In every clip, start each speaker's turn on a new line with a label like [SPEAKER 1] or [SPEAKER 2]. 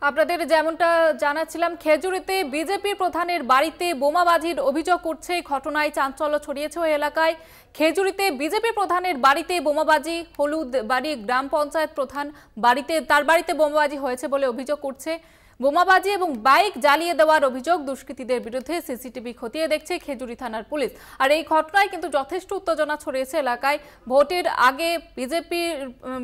[SPEAKER 1] আপনাদের যেমনটা জানাচ্ছিলাম, খেজুরিতে বিজেপি প্রধানের বাড়িতে বোমাবাজির অভিযোগ উঠছে। ঘটনায় চাঞ্চল্য ছড়িয়েছে ওই এলাকায়। খেজুরিতে বিজেপি প্রধানের বাড়িতে বোমাবাজি, হলুদ বাড়ি গ্রাম পঞ্চায়েত প্রধান তার বাড়িতে বোমাবাজি হয়েছে বলে অভিযোগ উঠছে। বোমাবাজি এবং বাইক জ্বালিয়ে দেওয়ার অভিযোগ। দুষ্কৃতীদের বিরুদ্ধে সিসিটিভি খতিয়ে দেখছে খেজুরি থানার পুলিশ। আর এই ঘটনায় কিন্তু যথেষ্ট উত্তেজনা ছড়িয়েছে এলাকায়। ভোটের আগে বিজেপির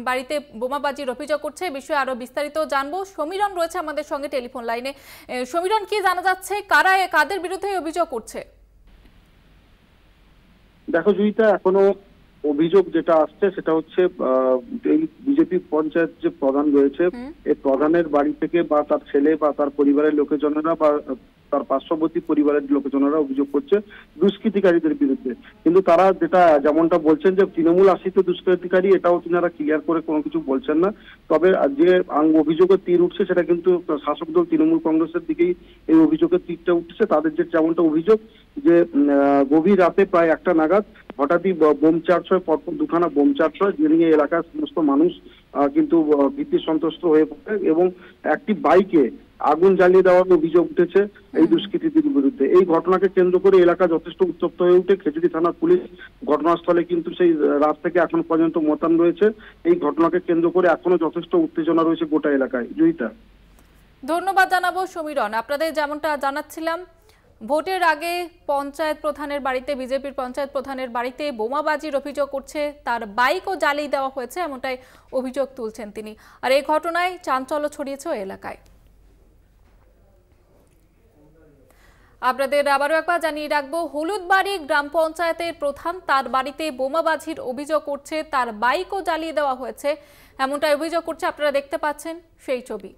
[SPEAKER 1] বাড়িতে বোমাবাজির অভিযোগ উঠছে। বিষয়ে আরো বিস্তারিত জানবো। সমীরণ রয়েছে আমাদের সঙ্গে টেলিফোন লাইনে। সমীরণ, কি জানা যাচ্ছে, কাদের বিরুদ্ধে অভিযোগ উঠছে?
[SPEAKER 2] দেখো জুইতা, এখনো অভিযোগ যেটা আসছে সেটা হচ্ছে এই বিজেপি পঞ্চায়েত যে প্রধান রয়েছে, এই প্রধানের বাড়ি থেকে বা তার ছেলে বা তার পরিবারের লোকজনেরা বা তার পার্শ্ববর্তী পরিবারের লোকজনেরা অভিযোগ করছে দুষ্কৃতিকারীদের বিরুদ্ধে। কিন্তু তারা যেটা যেমনটা বলছেন যে তৃণমূল আশ্রিত দুষ্কৃতিকারী, এটাও তিনারা ক্লিয়ার করে কোনো কিছু বলছেন না। তবে যে অভিযোগের তীর উঠছে সেটা কিন্তু শাসক দল তৃণমূল কংগ্রেসের দিকেই এই অভিযোগের তীরটা উঠছে। তাদের যেমনটা অভিযোগ যে গভীর রাতে প্রায় 1টা নাগাদ হঠাৎই বোম চার্জ হয়, পরপর দুখানা বোম চার্জ হয়, যে নিয়ে এলাকার সমস্ত মানুষ কিন্তু ভীতি সন্ত্রস্ত হয়ে পড়ে এবং একটি বাইকে আগুন জ্বালিয়ে দেওয়ার অভিযোগ উঠেছে এই দুষ্কৃতীদের বিরুদ্ধে। এই ঘটনাকে কেন্দ্র করে এলাকা যথেষ্ট উত্তপ্ত হয়ে উঠে খেজুরি থানার পুলিশ ঘটনাস্থলে কিন্তু সেই রাত থেকে এখন পর্যন্ত মোতায়েন রয়েছে। এই ঘটনাকে কেন্দ্র করে এখনো যথেষ্ট উত্তেজনা রয়েছে গোটা এলাকায়। জয়িতা,
[SPEAKER 1] ধন্যবাদ জানাবো সমীরণ। আপনাদের যেমনটা জানাচ্ছিলাম, ভোটের আগে পঞ্চায়েত প্রধানের বাড়িতে, বিজেপির পঞ্চায়েত প্রধানের বাড়িতে বোমাবাজির অভিযোগ উঠছে, তার বাইকও জ্বালিয়ে দেওয়া হয়েছে এমনটাই অভিযোগ তুলছেন তিনি। আর এই ঘটনায় চাঞ্চল্য ছড়িয়েছে ওই এলাকায়। আপনাদের আবারও একবার জানিয়ে রাখবো, হলুদবাড়ি গ্রাম পঞ্চায়েতের প্রধান, তার বাড়িতে বোমাবাজির অভিযোগ উঠছে, তার বাইকও জ্বালিয়ে দেওয়া হয়েছে এমনটাই অভিযোগ উঠছে। আপনারা দেখতে পাচ্ছেন সেই ছবি।